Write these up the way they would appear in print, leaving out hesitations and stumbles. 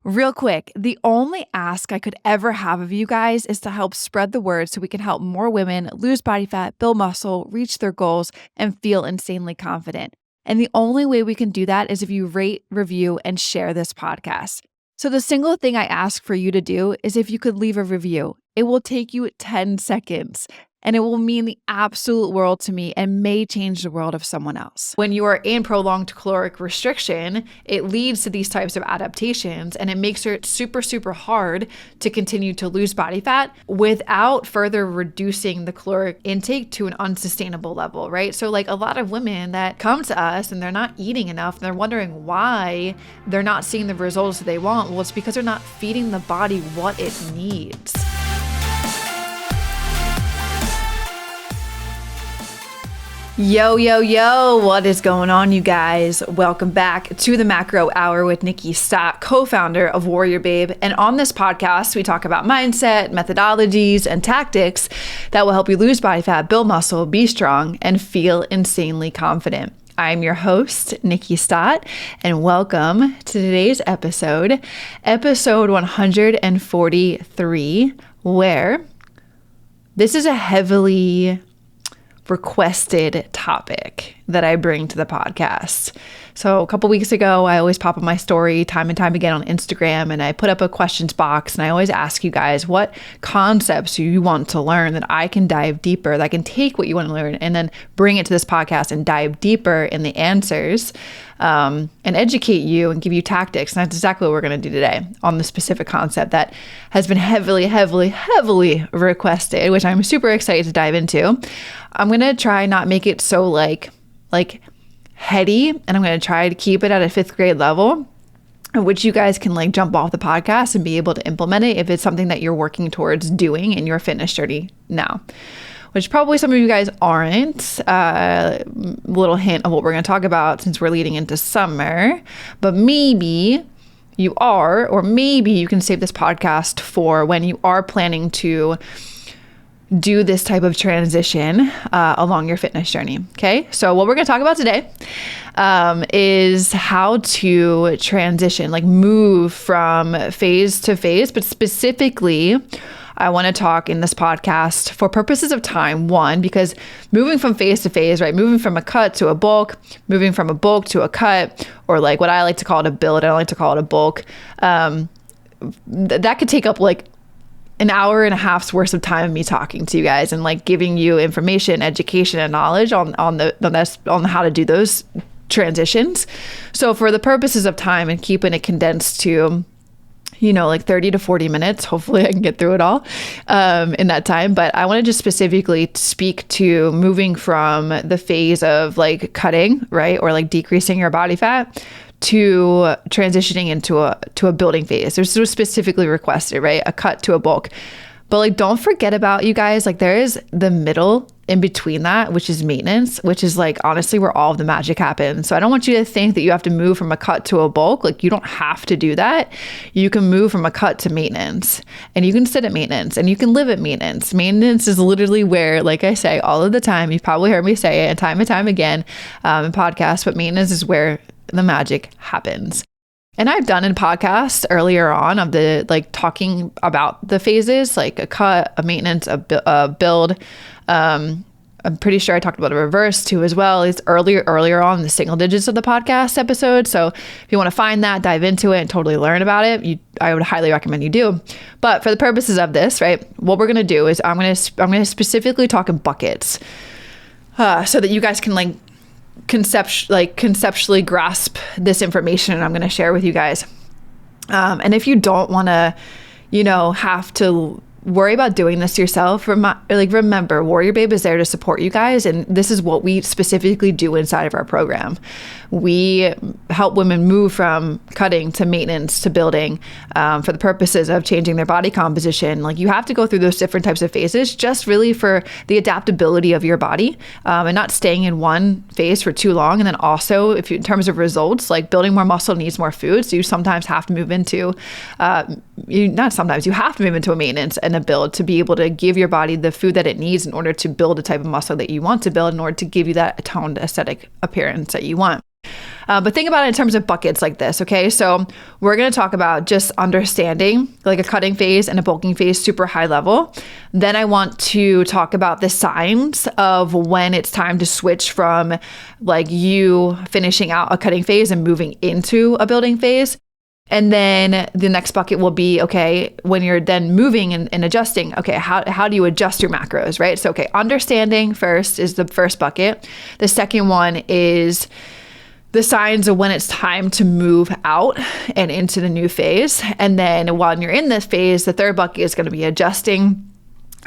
Real quick, the only ask I could ever have of you guys is to help spread the word so we can help more women lose body fat, build muscle, reach their goals, and feel insanely confident. And the only way we can do that is if you rate, review, and share this podcast. So the single thing I ask for you to do is if you could leave a review. It will take you 10 seconds. And it will mean the absolute world to me and may change the world of someone else. When you are in prolonged caloric restriction, it leads to these types of adaptations and it makes it super, super hard to continue to lose body fat without further reducing the caloric intake to an unsustainable level, right? So like a lot of women that come to us and they're not eating enough and they're wondering why they're not seeing the results that they want. Well, it's because they're not feeding the body what it needs. Yo, what is going on, you guys? Welcome back to the Macro Hour with Nikki Stott, co-founder of WarriorBabe. And on this podcast, we talk about mindset, methodologies, and tactics that will help you lose body fat, build muscle, be strong, and feel insanely confident. I'm your host, Nikki Stott, and welcome to today's episode 143, where this is a heavily requested topic that I bring to the podcast. So a couple weeks ago, I always pop up my story time and time again on Instagram, and I put up a questions box, and I always ask you guys what concepts you want to learn that I can dive deeper, that I can take what you want to learn and then bring it to this podcast and dive deeper in the answers and educate you and give you tactics. And that's exactly what we're going to do today on the specific concept that has been heavily requested, which I'm super excited to dive into. I'm going to try not make it so like heady, and I'm going to try to keep it at a 5th grade level, which you guys can like jump off the podcast and be able to implement it if it's something that you're working towards doing in your fitness journey now, which probably some of you guys aren't. Little hint of what we're going to talk about since we're leading into summer, but maybe you are, or maybe you can save this podcast for when you are planning to do this type of transition along your fitness journey. Okay. So what we're going to talk about today is how to transition, like move from phase to phase, but specifically I want to talk in this podcast for purposes of time. One, because moving from phase to phase, right? Moving from a cut to a bulk, moving from a bulk to a cut, or like what I like to call it a build. I don't like to call it a bulk. That could take up like an hour and a half's worth of time of me talking to you guys and like giving you information, education, and knowledge on how to do those transitions. So for the purposes of time and keeping it condensed to, like 30 to 40 minutes, hopefully I can get through it all in that time. But I want to just specifically speak to moving from the phase of like cutting, right? Or like decreasing your body fat to transitioning into a building phase. There's so specifically requested, right? A cut to a bulk. But like, don't forget about, you guys, like there is the middle in between that, which is maintenance, which is like honestly where all of the magic happens. So I don't want you to think that you have to move from a cut to a bulk. Like you don't have to do that. You can move from a cut to maintenance, and you can sit at maintenance, and you can live at maintenance. Maintenance is literally where, like I say all of the time, you've probably heard me say it and time again in podcasts, but maintenance is where the magic happens. And I've done in podcasts earlier on of the like talking about the phases, like a cut, a maintenance, a build. I'm pretty sure I talked about a reverse too as well. It's earlier on in the single digits of the podcast episode. So if you want to find that, dive into it and totally learn about it, I would highly recommend you do. But for the purposes of this, right, what we're going to do is I'm going to specifically talk in buckets so that you guys can like conceptually grasp this information and I'm going to share with you guys. And if you don't want to, have to worry about doing this yourself, remember, WarriorBabe is there to support you guys. And this is what we specifically do inside of our program. We help women move from cutting to maintenance to building for the purposes of changing their body composition. Like you have to go through those different types of phases just really for the adaptability of your body and not staying in one phase for too long. And then also in terms of results, like building more muscle needs more food. So you sometimes have to move into, you have to move into a maintenance and a build to be able to give your body the food that it needs in order to build the type of muscle that you want to build in order to give you that toned aesthetic appearance that you want. But think about it in terms of buckets like this, okay? So we're going to talk about just understanding like a cutting phase and a bulking phase, super high level. Then I want to talk about the signs of when it's time to switch from like you finishing out a cutting phase and moving into a building phase. And then the next bucket will be, okay, when you're then moving and adjusting, okay, how do you adjust your macros, right? So, okay, understanding first is the first bucket. The second one is the signs of when it's time to move out and into the new phase. And then while you're in this phase, the third bucket is going to be adjusting.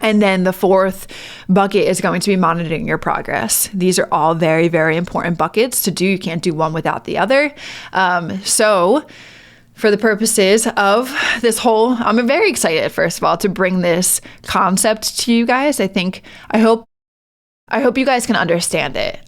And then the fourth bucket is going to be monitoring your progress. These are all very, very important buckets to do. You can't do one without the other. So for the purposes of this whole, I'm very excited, first of all, to bring this concept to you guys. I hope you guys can understand it.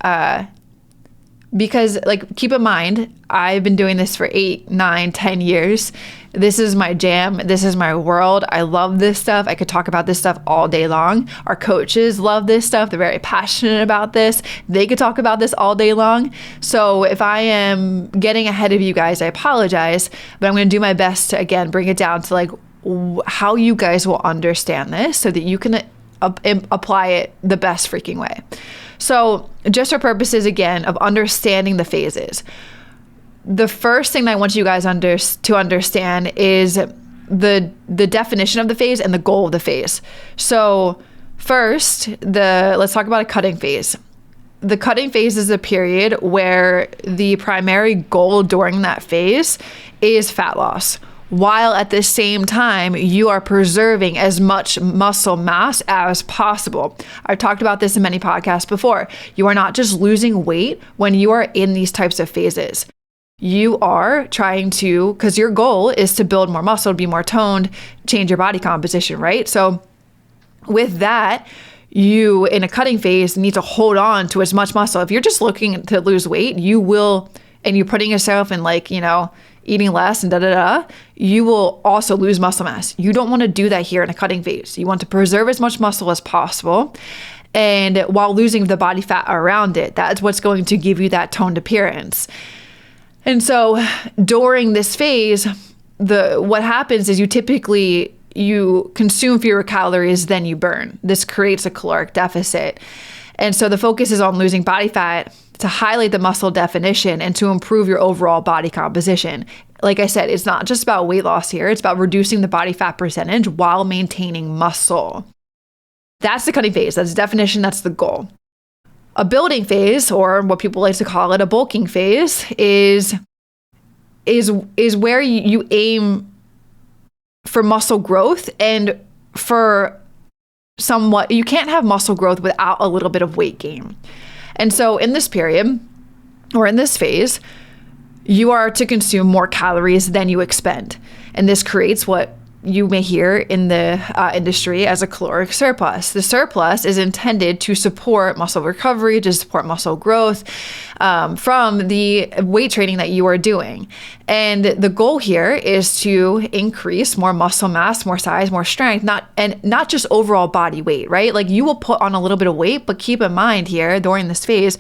Because like, keep in mind, I've been doing this for 8, 9, 10 years. This is my jam. This is my world. I love this stuff. I could talk about this stuff all day long. Our coaches love this stuff. They're very passionate about this. They could talk about this all day long. So if I am getting ahead of you guys, I apologize, but I'm going to do my best to, again, bring it down to like how you guys will understand this so that you can apply it the best freaking way. So just for purposes, again, of understanding the phases, the first thing that I want you guys to understand is the definition of the phase and the goal of the phase. So first, let's talk about a cutting phase. The cutting phase is a period where the primary goal during that phase is fat loss, while at the same time, you are preserving as much muscle mass as possible. I've talked about this in many podcasts before. You are not just losing weight when you are in these types of phases. You are trying to, because your goal is to build more muscle, be more toned, change your body composition, right? So with that, you in a cutting phase need to hold on to as much muscle. If you're just looking to lose weight, you will, and you're putting yourself in like, eating less and you will also lose muscle mass. You don't want to do that here in a cutting phase. You want to preserve as much muscle as possible. And while losing the body fat around it, that's what's going to give you that toned appearance. And so during this phase, what happens is you consume fewer calories than you burn. This creates a caloric deficit. And so the focus is on losing body fat to highlight the muscle definition and to improve your overall body composition. Like I said, it's not just about weight loss here. It's about reducing the body fat percentage while maintaining muscle. That's the cutting phase. That's the definition. That's the goal. A building phase, or what people like to call it, a bulking phase, is where you aim for muscle growth and for somewhat, you can't have muscle growth without a little bit of weight gain. And so in this period, or in this phase, you are to consume more calories than you expend. And this creates what you may hear in the industry as a caloric surplus. The surplus is intended to support muscle recovery, to support muscle growth from the weight training that you are doing. And the goal here is to increase more muscle mass, more size, more strength, not just overall body weight, right? Like you will put on a little bit of weight, but keep in mind here during this phase,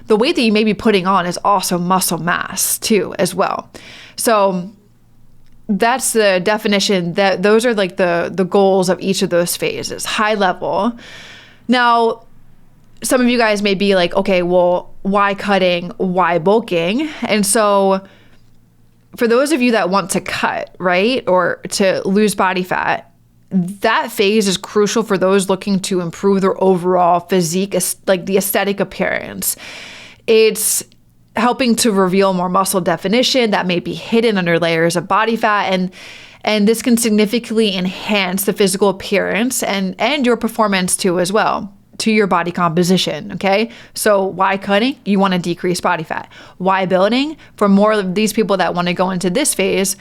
the weight that you may be putting on is also muscle mass too, as well. So that's the definition, that those are like the goals of each of those phases, high level. Now, some of you guys may be like, okay, well, why cutting? Why bulking? And so for those of you that want to cut, right, or to lose body fat, that phase is crucial for those looking to improve their overall physique, like the aesthetic appearance. It's helping to reveal more muscle definition that may be hidden under layers of body fat, and this can significantly enhance the physical appearance and your performance too as well, to your body composition, okay? So why cutting? You want to decrease body fat. Why building? For more of these people that want to go into this phase,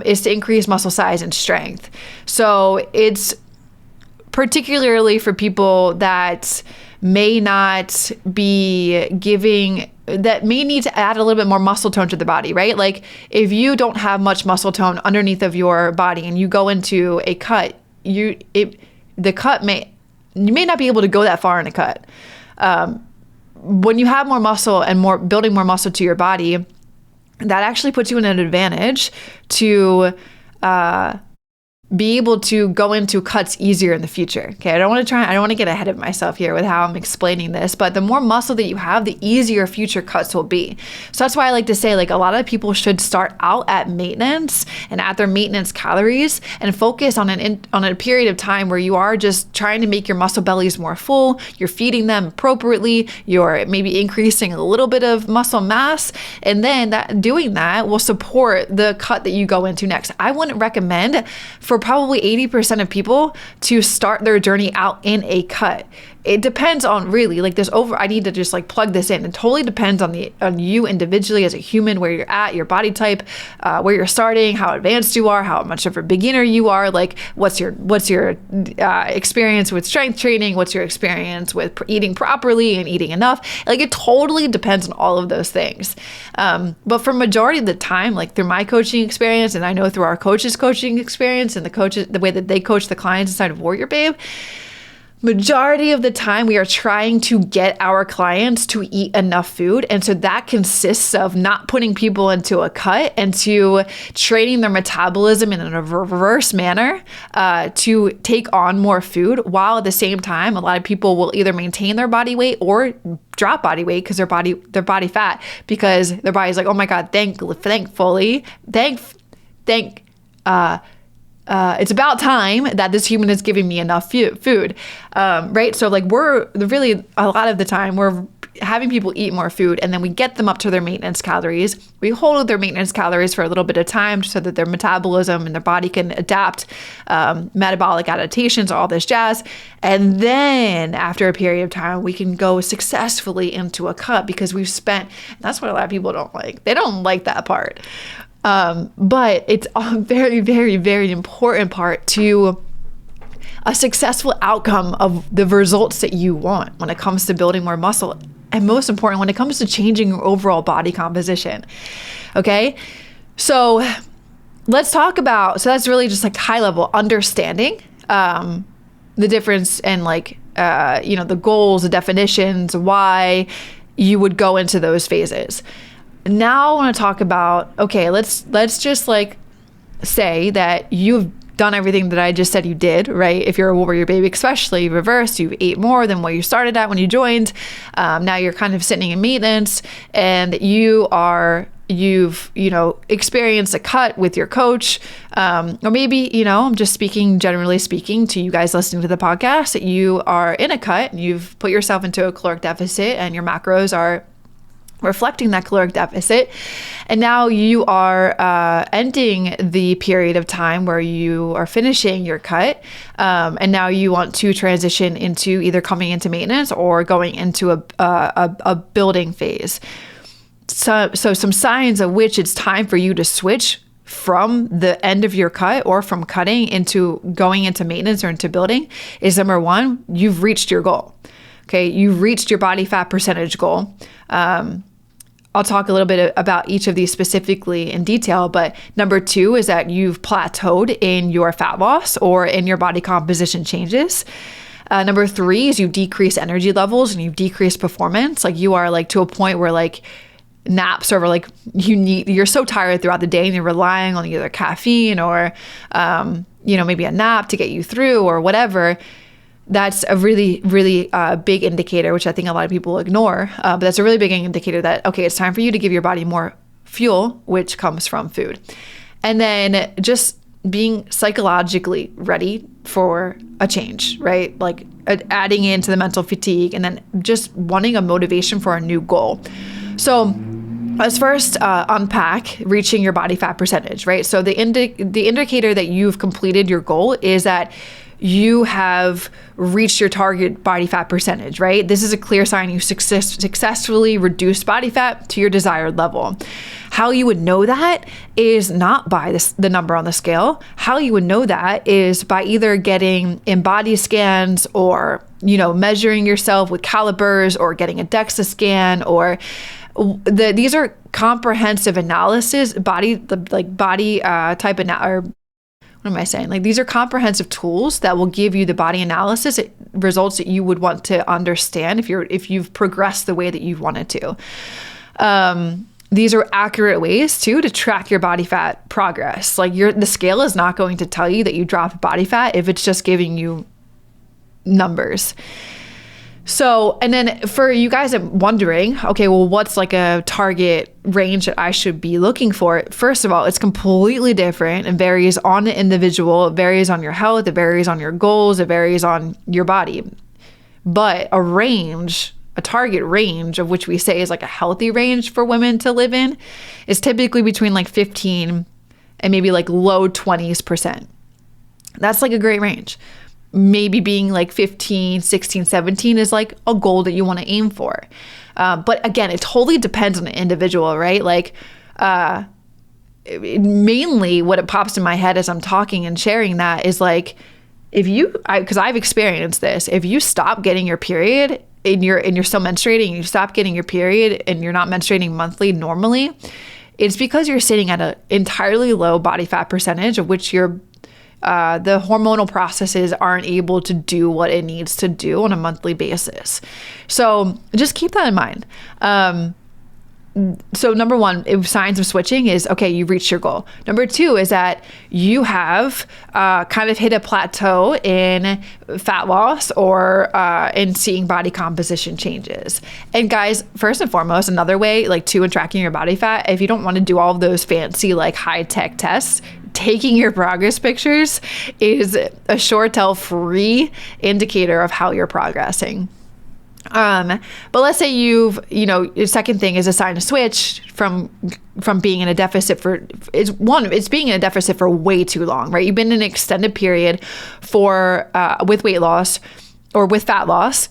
is to increase muscle size and strength. So it's particularly for people that may not be that may need to add a little bit more muscle tone to the body, right? Like if you don't have much muscle tone underneath of your body and you go into a cut, you may not be able to go that far in a cut. when you have more muscle and building more muscle to your body, that actually puts you in an advantage to be able to go into cuts easier in the future. Okay, I don't want to get ahead of myself here with how I'm explaining this, but the more muscle that you have, the easier future cuts will be. So that's why I like to say, like, a lot of people should start out at maintenance and at their maintenance calories and focus on a period of time where you are just trying to make your muscle bellies more full, you're feeding them appropriately, you're maybe increasing a little bit of muscle mass, and then doing that will support the cut that you go into next. I wouldn't recommend for probably 80% of people to start their journey out in a cut. It depends on really, like, I need to just like plug this in. It totally depends on you individually as a human, where you're at, your body type, where you're starting, how advanced you are, how much of a beginner you are, like what's your experience with strength training, what's your experience with eating properly and eating enough. Like, it totally depends on all of those things. But for majority of the time, like through my coaching experience, and I know through our coaches' coaching experience and the way that they coach the clients inside of WarriorBabe, majority of the time we are trying to get our clients to eat enough food. And so that consists of not putting people into a cut and to training their metabolism in a reverse manner to take on more food, while at the same time, a lot of people will either maintain their body weight or drop body weight because their body fat, because their body's like, oh my God, it's about time that this human is giving me enough food, right? So like a lot of the time we're having people eat more food, and then we get them up to their maintenance calories. We hold their maintenance calories for a little bit of time so that their metabolism and their body can adapt, metabolic adaptations, all this jazz. And then after a period of time, we can go successfully into a cut because we've spent, that's what a lot of people don't like. They don't like that part. But it's a very, very, very important part to a successful outcome of the results that you want when it comes to building more muscle. And most important, when it comes to changing your overall body composition. Okay. So let's talk about, so that's really just like high level understanding, the difference and the goals, the definitions, why you would go into those phases. Now I want to talk about, okay, let's just like say that you've done everything that I just said you did, right? If you're a WarriorBabe, especially reversed, you ate more than what you started at when you joined. Now you're kind of sitting in maintenance, and you've experienced a cut with your coach, or maybe, I'm just generally speaking to you guys listening to the podcast, that you are in a cut and you've put yourself into a caloric deficit and your macros are reflecting that caloric deficit. And now you are ending the period of time where you are finishing your cut. And now you want to transition into either coming into maintenance or going into a building phase. So some signs of which it's time for you to switch from the end of your cut or from cutting into going into maintenance or into building is, number one, you've reached your goal. Okay, you've reached your body fat percentage goal. I'll talk a little bit about each of these specifically in detail, but number two is that you've plateaued in your fat loss or in your body composition changes. Number three is you decrease energy levels and you've decreased performance. Like you are like to a point where like naps are like you're so tired throughout the day and you're relying on either caffeine or, maybe a nap to get you through or whatever. That's a really, really big indicator, which I think a lot of people ignore. But that's a really big indicator that, okay, it's time for you to give your body more fuel, which comes from food. And then just being psychologically ready for a change, right? Like adding into the mental fatigue and then just wanting a motivation for a new goal. So let's first unpack reaching your body fat percentage, right? So the indicator that you've completed your goal is that you have reached your target body fat percentage, right? This is a clear sign you successfully reduced body fat to your desired level. How you would know that is not by the number on the scale. How you would know that is by either getting in-body scans or, measuring yourself with calipers or getting a DEXA scan or these are comprehensive analysis, body type or what am I saying? Like, these are comprehensive tools that will give you the body analysis results that you would want to understand if you've progressed the way that you've wanted to. These are accurate ways too to track your body fat progress. Like, the scale is not going to tell you that you dropped body fat if it's just giving you numbers. So, and then for you guys wondering, okay, well, what's like a target range that I should be looking for? First of all, it's completely different and varies on the individual. It varies on your health. It varies on your goals. It varies on your body. But a target range of which we say is like a healthy range for women to live in is typically between like 15 and maybe like low 20%. That's like a great range. Maybe being like 15, 16, 17 is like a goal that you want to aim for. But again, it totally depends on the individual, right? Like, mainly what it pops in my head as I'm talking and sharing that is like, because I've experienced this, if you stop getting your period and you're still menstruating, you stop getting your period and you're not menstruating monthly normally, it's because you're sitting at an entirely low body fat percentage of which the hormonal processes aren't able to do what it needs to do on a monthly basis. So just keep that in mind. So number one, signs of switching is, okay, you've reached your goal. Number two is that you have kind of hit a plateau in fat loss or in seeing body composition changes. And guys, first and foremost, another way like in tracking your body fat, if you don't want to do all of those fancy like high-tech tests, taking your progress pictures is a sure tell free indicator of how you're progressing. But let's say your second thing is a sign of switch from being in a deficit it's being in a deficit for way too long, right? You've been in an extended period with weight loss or with fat loss.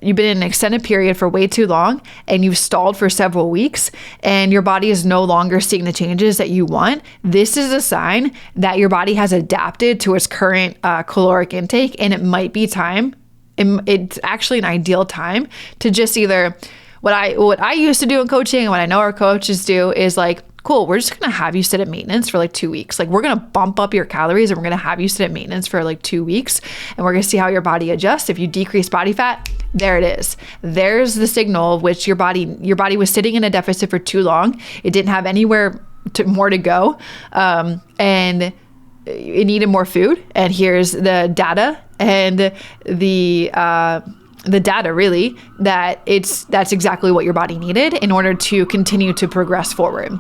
You've been in an extended period for way too long and you've stalled for several weeks and your body is no longer seeing the changes that you want. This is a sign that your body has adapted to its current caloric intake, and it might be time. It's actually an ideal time to just either what I used to do in coaching and what I know our coaches do is like, cool, we're just going to have you sit at maintenance for like 2 weeks. Like, we're going to bump up your calories and we're going to have you sit at maintenance for like 2 weeks. And we're going to see how your body adjusts. If you decrease body fat, there it is. There's the signal of which your body was sitting in a deficit for too long. It didn't have anywhere more to go. And it needed more food. And here's the data and the data really that's exactly what your body needed in order to continue to progress forward.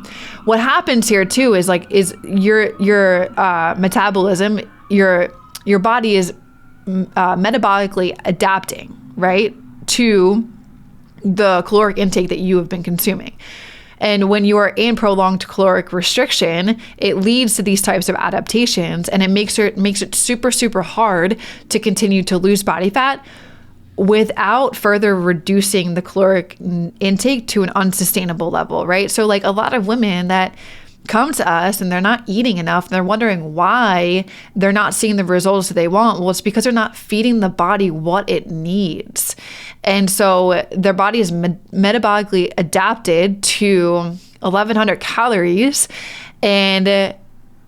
What happens here too is your metabolism, your body is metabolically adapting, right, to the caloric intake that you have been consuming. And when you are in prolonged caloric restriction, it leads to these types of adaptations, and it makes it super, super hard to continue to lose body fat without further reducing the caloric intake to an unsustainable level, right? So like a lot of women that come to us and they're not eating enough and they're wondering why they're not seeing the results that they want. Well, it's because they're not feeding the body what it needs. And so their body is metabolically adapted to 1,100 calories, and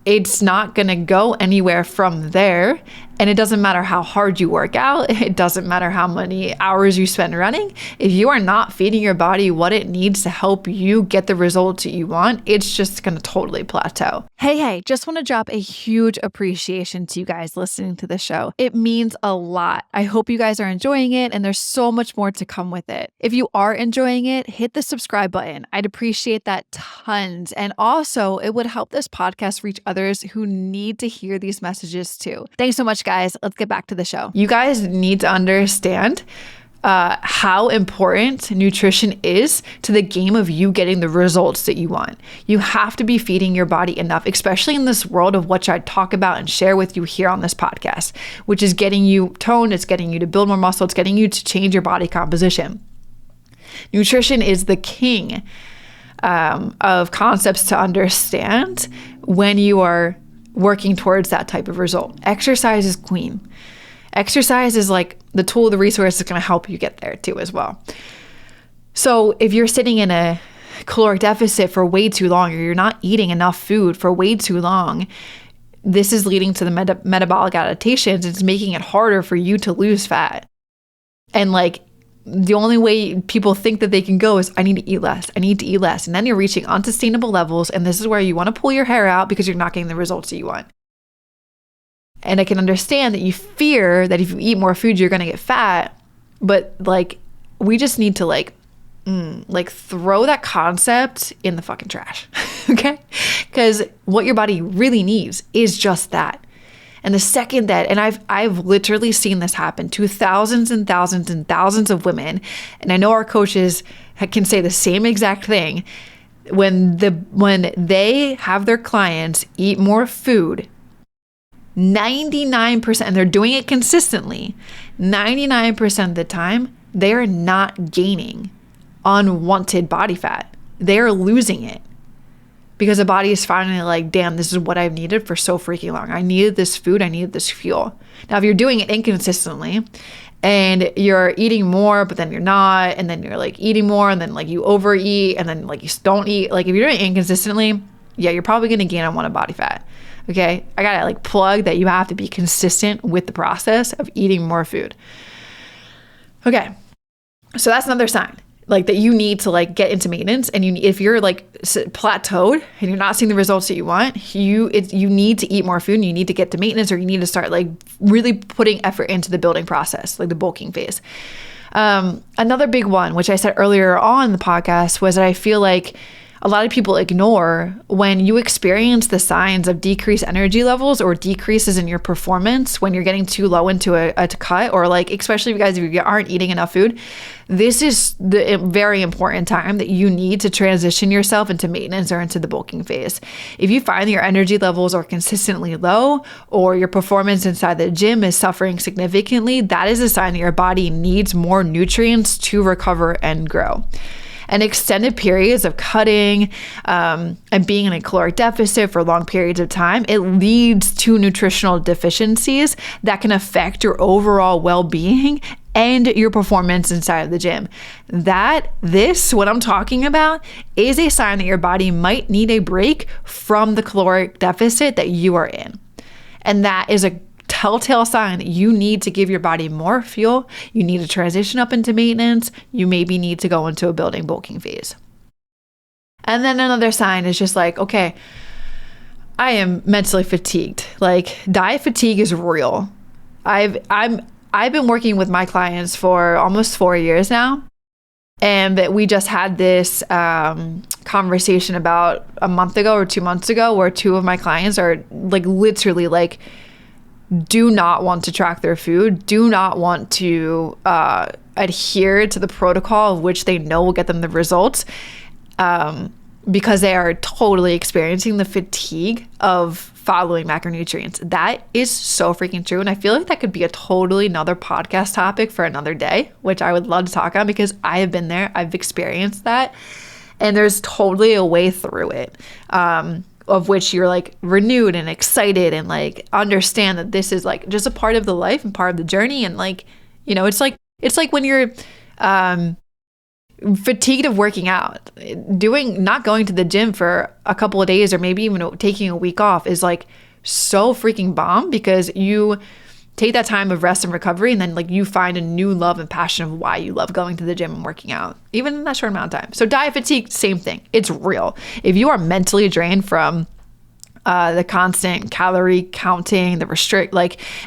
it's not going to go anywhere from there. And it doesn't matter how hard you work out. It doesn't matter how many hours you spend running. If you are not feeding your body what it needs to help you get the results that you want, it's just going to totally plateau. Hey, just want to drop a huge appreciation to you guys listening to the show. It means a lot. I hope you guys are enjoying it, and there's so much more to come with it. If you are enjoying it, hit the subscribe button. I'd appreciate that tons. And also, it would help this podcast reach others who need to hear these messages too. Thanks so much, guys. Let's get back to the show. You guys need to understand how important nutrition is to the game of you getting the results that you want. You have to be feeding your body enough, especially in this world of what I talk about and share with you here on this podcast, which is getting you toned, it's getting you to build more muscle, it's getting you to change your body composition. Nutrition is the king of concepts to understand when you are working towards that type of result. Exercise is queen. Exercise is like the tool, the resource that's going to help you get there too as well. So if you're sitting in a caloric deficit for way too long, or you're not eating enough food for way too long, this is leading to the metabolic adaptations. It's making it harder for you to lose fat. And like, the only way people think that they can go is, I need to eat less. I need to eat less. And then you're reaching unsustainable levels. And this is where you want to pull your hair out because you're not getting the results that you want. And I can understand that you fear that if you eat more food, you're going to get fat. But like, we just need to like throw that concept in the fucking trash. Okay? Because what your body really needs is just that. And the second that, and I've literally seen this happen to thousands and thousands and thousands of women, and I know our coaches can say the same exact thing, when they have their clients eat more food, 99%, and they're doing it consistently, 99% of the time, they are not gaining unwanted body fat. They're losing it. Because the body is finally like, damn, this is what I've needed for so freaking long. I needed this food. I needed this fuel. Now, if you're doing it inconsistently and you're eating more, but then you're not, and then you're like eating more, and then like you overeat, and then like you don't eat, like if you're doing it inconsistently, yeah, you're probably going to gain unwanted body fat. Okay. I got to like plug that you have to be consistent with the process of eating more food. Okay. So that's another sign. Like that you need to like get into maintenance, and if you're like plateaued and you're not seeing the results that you want, you need to eat more food, and you need to get to maintenance, or you need to start like really putting effort into the building process, like the bulking phase. Another big one, which I said earlier on in the podcast, was that I feel like a lot of people ignore when you experience the signs of decreased energy levels or decreases in your performance when you're getting too low into a cut, or like, especially if you aren't eating enough food. This is the very important time that you need to transition yourself into maintenance or into the bulking phase. If you find that your energy levels are consistently low, or your performance inside the gym is suffering significantly, that is a sign that your body needs more nutrients to recover and grow. And extended periods of cutting and being in a caloric deficit for long periods of time, it leads to nutritional deficiencies that can affect your overall well-being and your performance inside of the gym. What I'm talking about is a sign that your body might need a break from the caloric deficit that you are in. And that is a telltale sign that you need to give your body more fuel. You need to transition up into maintenance. You maybe need to go into a building bulking phase. And then another sign is just like, okay, I am mentally fatigued. Like, diet fatigue is real. I've been working with my clients for almost 4 years now. And we just had this conversation about a month ago or 2 months ago, where two of my clients are like literally like, do not want to track their food, do not want to adhere to the protocol of which they know will get them the results, because they are totally experiencing the fatigue of following macronutrients. That is so freaking true. And I feel like that could be a totally another podcast topic for another day, which I would love to talk on, because I have been there. I've experienced that. And there's totally a way through it. Of which you're like renewed and excited, and like understand that this is like just a part of the life and part of the journey. And like, you know, it's like when you're fatigued of working out, not going to the gym for a couple of days, or maybe even taking a week off, is like so freaking bomb, because you take that time of rest and recovery, and then like you find a new love and passion of why you love going to the gym and working out, even in that short amount of time. So diet fatigue, same thing. It's real. If you are mentally drained from the constant calorie counting, the restrict,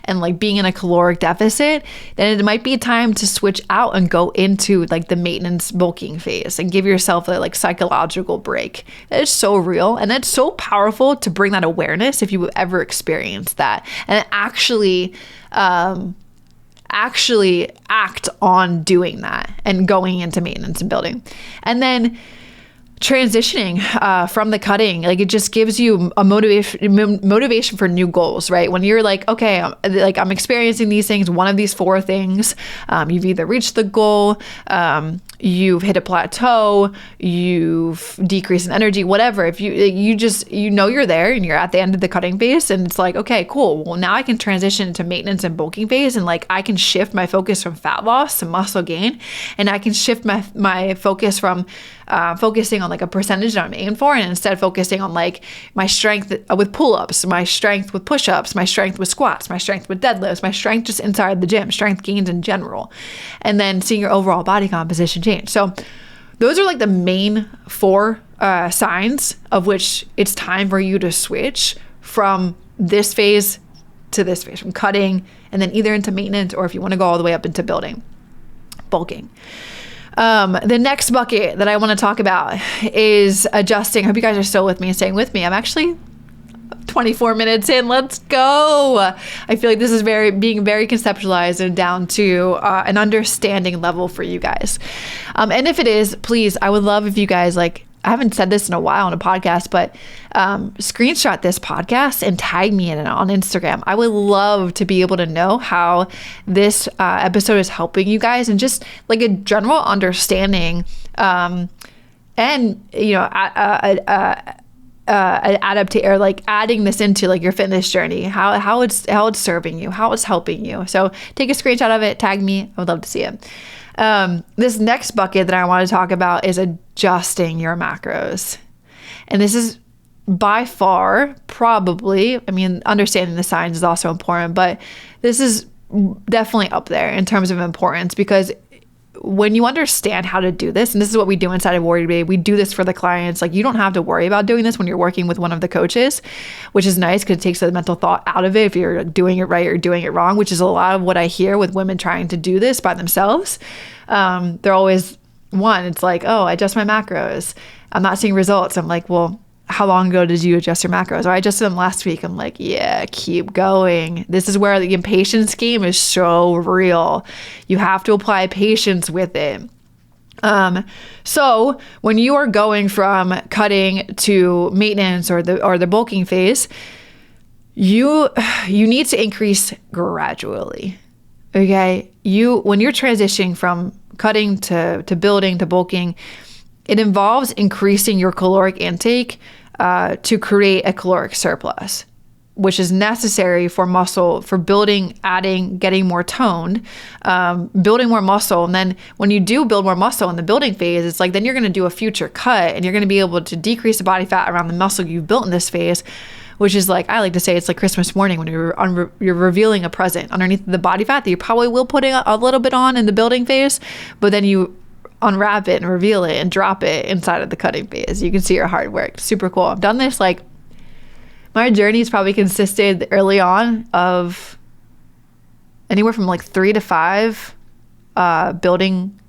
and being in a caloric deficit, then it might be time to switch out and go into like the maintenance bulking phase and give yourself a psychological break. That is so real, and that's so powerful to bring that awareness if you ever experienced that, and actually act on doing that and going into maintenance and building. And then transitioning from the cutting, it just gives you a motivation for new goals, right? When you're like, okay, I'm experiencing these things, one of these four things, you've either reached the goal, you've hit a plateau, you've decreased in energy, whatever. If you know you're there and you're at the end of the cutting phase, and it's like, okay, cool. Well, now I can transition into maintenance and bulking phase, and I can shift my focus from fat loss to muscle gain, and I can shift my focus from focusing on on like a percentage that I'm aiming for, and instead focusing on like my strength with pull-ups, my strength with push-ups, my strength with squats, my strength with deadlifts, my strength just inside the gym, strength gains in general, and then seeing your overall body composition change. So those are like the main 4 signs of which it's time for you to switch from this phase to this phase, from cutting and then either into maintenance, or if you want to go all the way up into bulking. The next bucket that I want to talk about is adjusting. I hope you guys are still with me and staying with me. I'm actually 24 minutes in. Let's go. I feel like this is being very conceptualized and down to an understanding level for you guys. And if it is, please, I would love if you guys, like, I haven't said this in a while on a podcast, but screenshot this podcast and tag me in it on Instagram. I would love to be able to know how this episode is helping you guys, and just like a general understanding, and adaptate, or like adding this into like your fitness journey, how it's serving you, how it's helping you. So take a screenshot of it, tag me. I would love to see it. This next bucket that I want to talk about is adjusting your macros. And this is by far probably, understanding the signs is also important, but this is definitely up there in terms of importance, because when you understand how to do this, and this is what we do inside of WarriorBabe, we do this for the clients. Like, you don't have to worry about doing this when you're working with one of the coaches, which is nice because it takes the mental thought out of it if you're doing it right or doing it wrong, which is a lot of what I hear with women trying to do this by themselves. They're always, it's like, oh, I adjust my macros, I'm not seeing results. I'm like, well, how long ago did you adjust your macros? Or I adjusted them last week. I'm like, yeah, keep going. This is where the impatience game is so real. You have to apply patience with it. So when you are going from cutting to maintenance or the bulking phase, you need to increase gradually. Okay. When you're transitioning from cutting to building to bulking, it involves increasing your caloric intake to create a caloric surplus, which is necessary for muscle, for building, adding, getting more toned, building more muscle. And then when you do build more muscle in the building phase, it's like then you're going to do a future cut and you're going to be able to decrease the body fat around the muscle you've built in this phase, which is like, I like to say, it's like Christmas morning when you're revealing a present underneath the body fat that you probably will put a little bit on in the building phase, but then you unwrap it and reveal it and drop it inside of the cutting phase. You can see your hard work. Super cool. I've done this, like, my journey's probably consisted early on of anywhere from like 3 to 5 building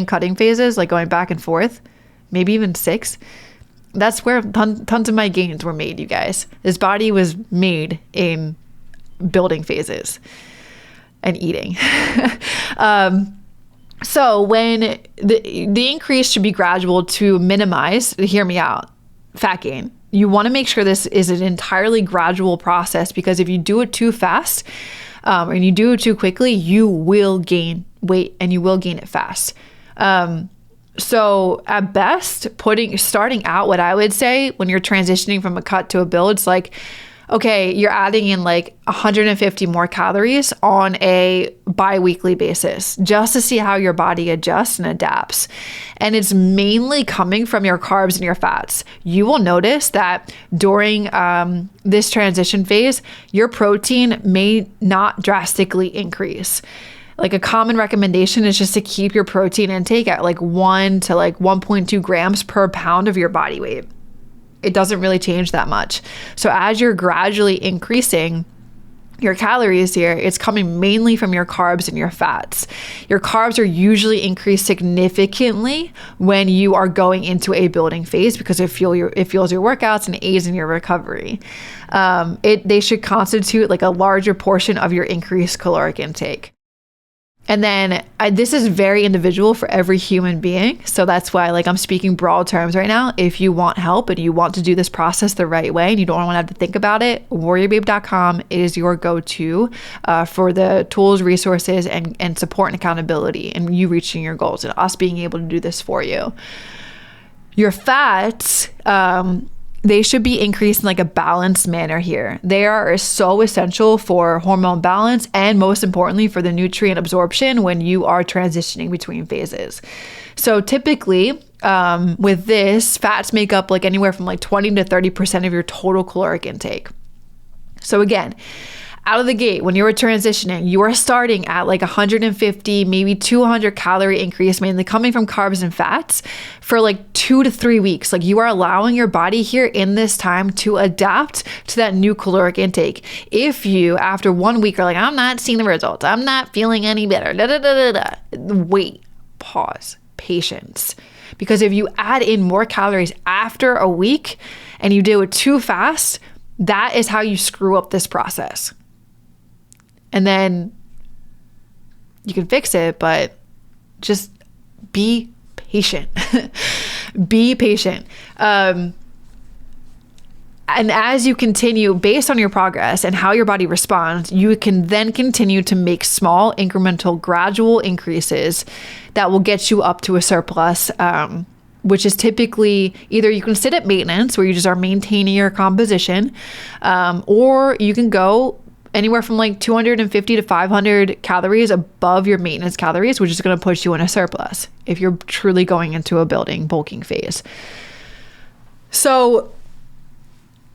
cutting phases, like going back and forth, maybe even 6. That's where tons of my gains were made, you guys. This body was made in building phases and eating. So when the increase should be gradual to minimize, hear me out, fat gain. You want to make sure this is an entirely gradual process, because if you do it too fast and you do it too quickly, you will gain weight and you will gain it fast. So at best, starting out, what I would say when you're transitioning from a cut to a build, it's like, okay, you're adding in like 150 more calories on a bi-weekly basis just to see how your body adjusts and adapts. And it's mainly coming from your carbs and your fats. You will notice that during this transition phase, your protein may not drastically increase. Like, a common recommendation is just to keep your protein intake at like 1 to like 1.2 grams per pound of your body weight. It doesn't really change that much. So as you're gradually increasing your calories here, it's coming mainly from your carbs and your fats. Your carbs are usually increased significantly when you are going into a building phase, because it fuels your workouts and aids in your recovery. They should constitute like a larger portion of your increased caloric intake. And then this is very individual for every human being. So that's why, like, I'm speaking broad terms right now. If you want help and you want to do this process the right way and you don't want to have to think about it, WarriorBabe.com is your go-to for the tools, resources, and support and accountability, and you reaching your goals and us being able to do this for you. Your fats, they should be increased in like a balanced manner here. They are so essential for hormone balance and, most importantly, for the nutrient absorption when you are transitioning between phases. So typically, with this, fats make up like anywhere from like 20 to 30% of your total caloric intake. So again, out of the gate, when you're transitioning, you are starting at like 150, maybe 200 calorie increase, mainly coming from carbs and fats for like 2 to 3 weeks. Like you are allowing your body here in this time to adapt to that new caloric intake. If you, after 1 week, are like, I'm not seeing the results, I'm not feeling any better, wait, pause, patience. Because if you add in more calories after a week and you do it too fast, that is how you screw up this process. And then you can fix it, but just be patient. Be patient. And as you continue, based on your progress and how your body responds, you can then continue to make small, incremental, gradual increases that will get you up to a surplus, which is typically either you can sit at maintenance, where you just are maintaining your composition, or you can go anywhere from like 250 to 500 calories above your maintenance calories, which is going to put you in a surplus if you're truly going into a bulking phase. So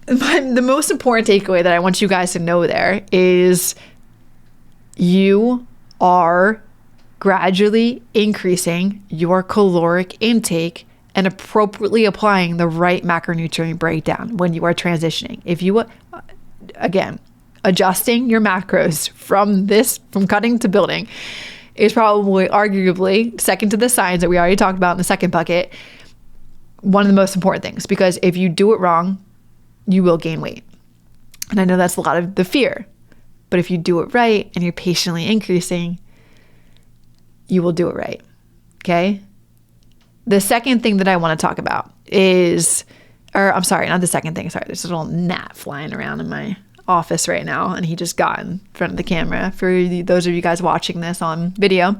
the most important takeaway that I want you guys to know there is you are gradually increasing your caloric intake and appropriately applying the right macronutrient breakdown when you are transitioning. If you, again, adjusting your macros from cutting to building is probably arguably second to the signs that we already talked about in the second bucket, one of the most important things, because if you do it wrong, you will gain weight. And I know that's a lot of the fear, but if you do it right and you're patiently increasing, you will do it right. Okay. The second thing that I want to talk about is, I'm sorry, not the second thing. Sorry. There's a little gnat flying around in my office right now, and he just got in front of the camera for those of you guys watching this on video.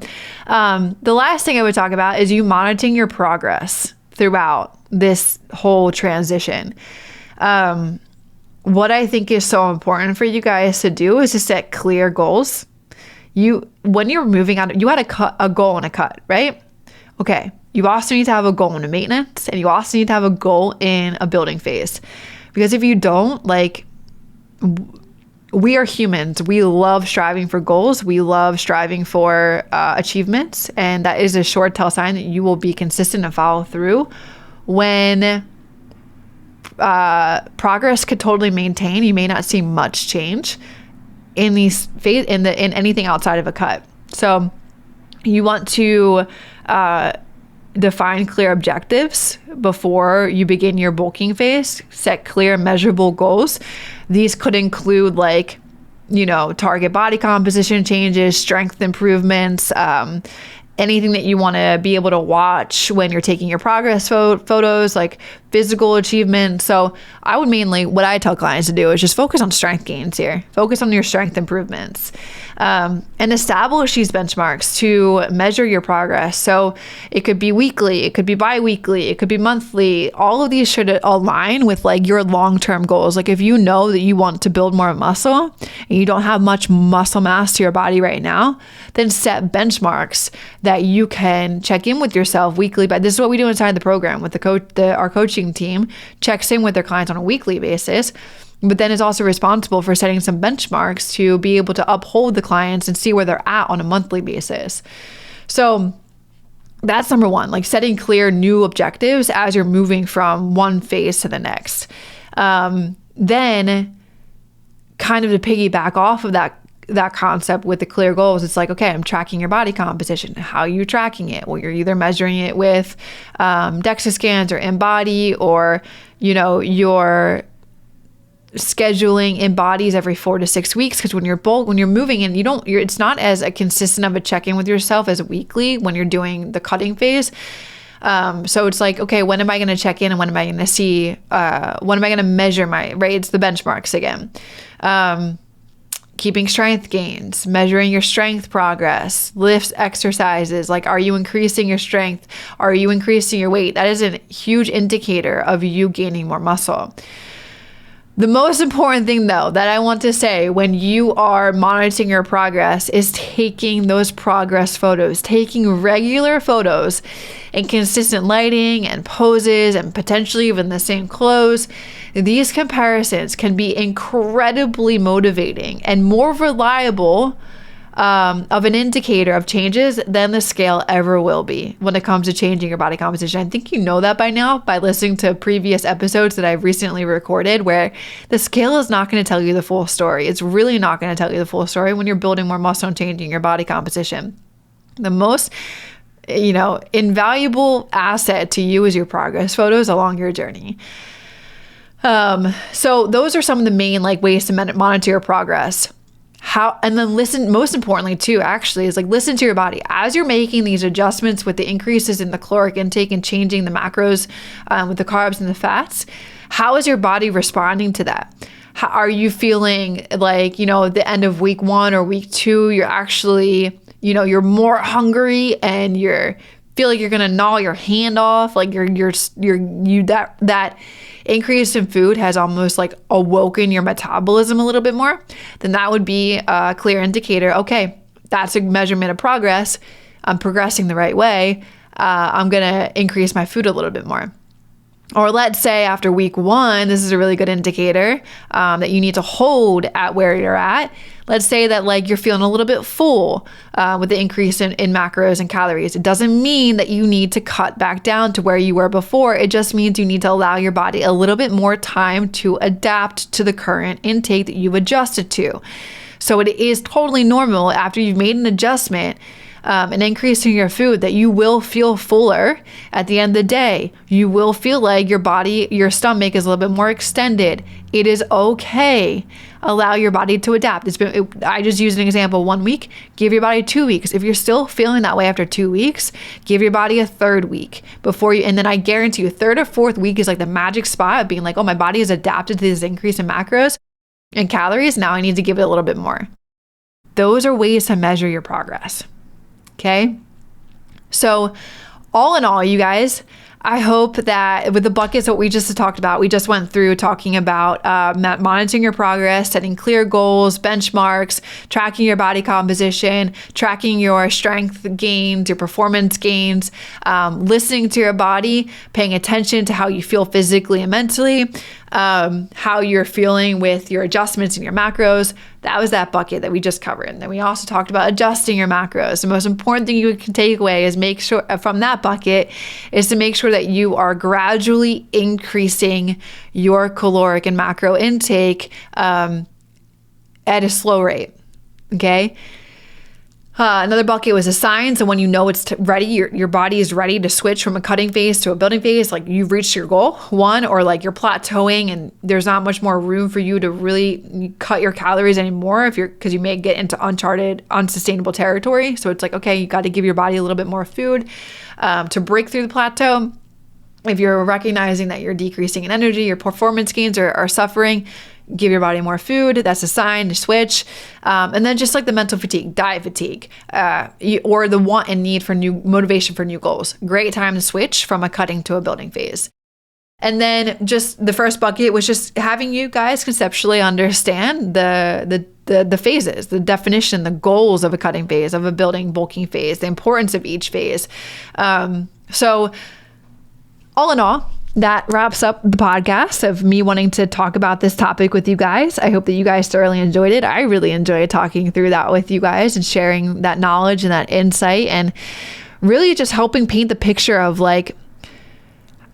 The last thing I would talk about is you monitoring your progress throughout this whole transition. What I think is so important for you guys to do is to set clear goals. When you're moving out, you had a goal and a cut, right? Okay. You also need to have a goal in a maintenance, and you also need to have a goal in a building phase. Because if you don't, like, we are humans. We love striving for goals. We love striving for achievements. And that is a sure tell sign that you will be consistent and follow through when progress could totally maintain. You may not see much change in in anything outside of a cut. So you want to define clear objectives before you begin your bulking phase. Set clear, measurable goals. These could include target body composition changes, strength improvements, anything that you want to be able to watch when you're taking your progress photos, like physical achievement. So I would what I tell clients to do is just focus on strength gains here. Focus on your strength improvements, and establish these benchmarks to measure your progress. So it could be weekly, it could be bi-weekly, it could be monthly. All of these should align with your long-term goals. Like if you know that you want to build more muscle and you don't have much muscle mass to your body right now, then set benchmarks that you can check in with yourself weekly. But this is what we do inside the program with our coaching team checks in with their clients on a weekly basis, but then is also responsible for setting some benchmarks to be able to uphold the clients and see where they're at on a monthly basis. So that's number one, setting clear new objectives as you're moving from one phase to the next. Then kind of to piggyback off of that concept with the clear goals, it's okay, I'm tracking your body composition. How are you tracking it? Well, you're either measuring it with DEXA scans or InBody, or you're scheduling InBodies every 4 to 6 weeks. Because when you're moving in, it's not as a consistent of a check-in with yourself as weekly when you're doing the cutting phase. So it's okay, when am I going to check in, and when am I going to see, when am I going to measure it's the benchmarks again. Keeping strength gains, measuring your strength progress, lifts, exercises. Are you increasing your strength? Are you increasing your weight? That is a huge indicator of you gaining more muscle. The most important thing though that I want to say when you are monitoring your progress is taking those progress photos, taking regular photos in consistent lighting and poses and potentially even the same clothes. These comparisons can be incredibly motivating and more reliable of an indicator of changes than the scale ever will be when it comes to changing your body composition. I think you know that by now by listening to previous episodes that I've recently recorded, where the scale is not going to tell you the full story. It's really not going to tell you the full story when you're building more muscle and changing your body composition. The most invaluable asset to you is your progress photos along your journey. So those are some of the main ways to monitor your progress. And then listen, most importantly too, actually, is listen to your body as you're making these adjustments with the increases in the caloric intake and changing the macros with the carbs and the fats. How is your body responding to that? How are you feeling the end of week 1 or week 2, you're actually, you're more hungry and feel like you're going to gnaw your hand off, that increase in food has almost awoken your metabolism a little bit more, then that would be a clear indicator. Okay, that's a measurement of progress. I'm progressing the right way. I'm going to increase my food a little bit more. Or let's say after week 1, this is a really good indicator that you need to hold at where you're at. Let's say that you're feeling a little bit full with the increase in macros and calories. It doesn't mean that you need to cut back down to where you were before. It just means you need to allow your body a little bit more time to adapt to the current intake that you've adjusted to. So it is totally normal after you've made an adjustment, an increase in your food, that you will feel fuller at the end of the day. You will feel like your stomach is a little bit more extended. It is okay. Allow your body to adapt. I just used an example, 1 week, give your body 2 weeks. If you're still feeling that way after 2 weeks, give your body a 3rd week and then I guarantee you 3rd or 4th week is the magic spot of being oh, my body has adapted to this increase in macros and calories. Now I need to give it a little bit more. Those are ways to measure your progress. Okay. So all in all, you guys, I hope that with the buckets, what we just talked about, we just went through talking about monitoring your progress, setting clear goals, benchmarks, tracking your body composition, tracking your strength gains, your performance gains, listening to your body, paying attention to how you feel physically and mentally, how you're feeling with your adjustments and your macros. That was that bucket that we just covered. And then we also talked about adjusting your macros. The most important thing you can take away is make sure from that bucket is to make sure that you are gradually increasing your caloric and macro intake at a slow rate. Okay. Another bucket was a sign. So when you know it's ready, your body is ready to switch from a cutting phase to a building phase, you've reached your goal, one, or you're plateauing and there's not much more room for you to really cut your calories anymore because you may get into uncharted, unsustainable territory. So it's okay, you got to give your body a little bit more food to break through the plateau. If you're recognizing that you're decreasing in energy, your performance gains are suffering, give your body more food. That's a sign to switch. And then just the mental fatigue, diet fatigue, or the want and need for new motivation for new goals. Great time to switch from a cutting to a building phase. And then just the first bucket was just having you guys conceptually understand the phases, the definition, the goals of a cutting phase, of a building bulking phase, the importance of each phase. So all in all, that wraps up the podcast of me wanting to talk about this topic with you guys. I hope that you guys thoroughly enjoyed it. I really enjoyed talking through that with you guys and sharing that knowledge and that insight and really just helping paint the picture of what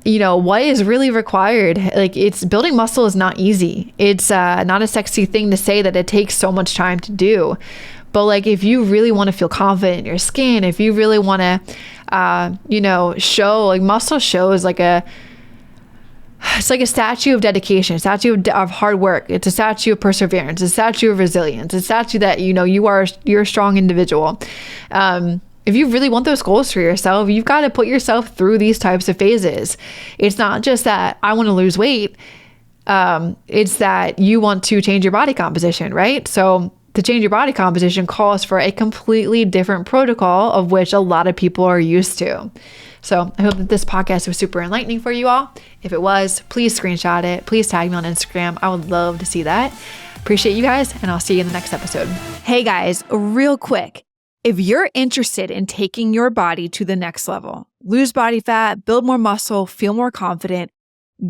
is really required. It's building muscle is not easy. It's not a sexy thing to say that it takes so much time to do. But if you really want to feel confident in your skin, if you really want to, show muscle shows it's like a statue of dedication, a statue of hard work. It's a statue of perseverance, a statue of resilience, a statue that, you're a strong individual. If you really want those goals for yourself, you've got to put yourself through these types of phases. It's not just that I want to lose weight. It's that you want to change your body composition, right? So to change your body composition calls for a completely different protocol of which a lot of people are used to. So I hope that this podcast was super enlightening for you all. If it was, please screenshot it. Please tag me on Instagram. I would love to see that. Appreciate you guys, and I'll see you in the next episode. Hey guys, real quick. If you're interested in taking your body to the next level, lose body fat, build more muscle, feel more confident,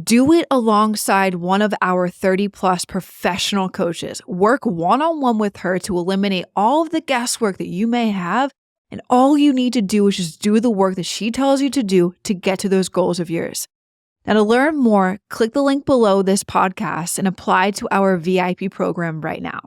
do it alongside one of our 30+ professional coaches. Work one-on-one with her to eliminate all of the guesswork that you may have. And all you need to do is just do the work that she tells you to do to get to those goals of yours. Now, to learn more, click the link below this podcast and apply to our VIP program right now.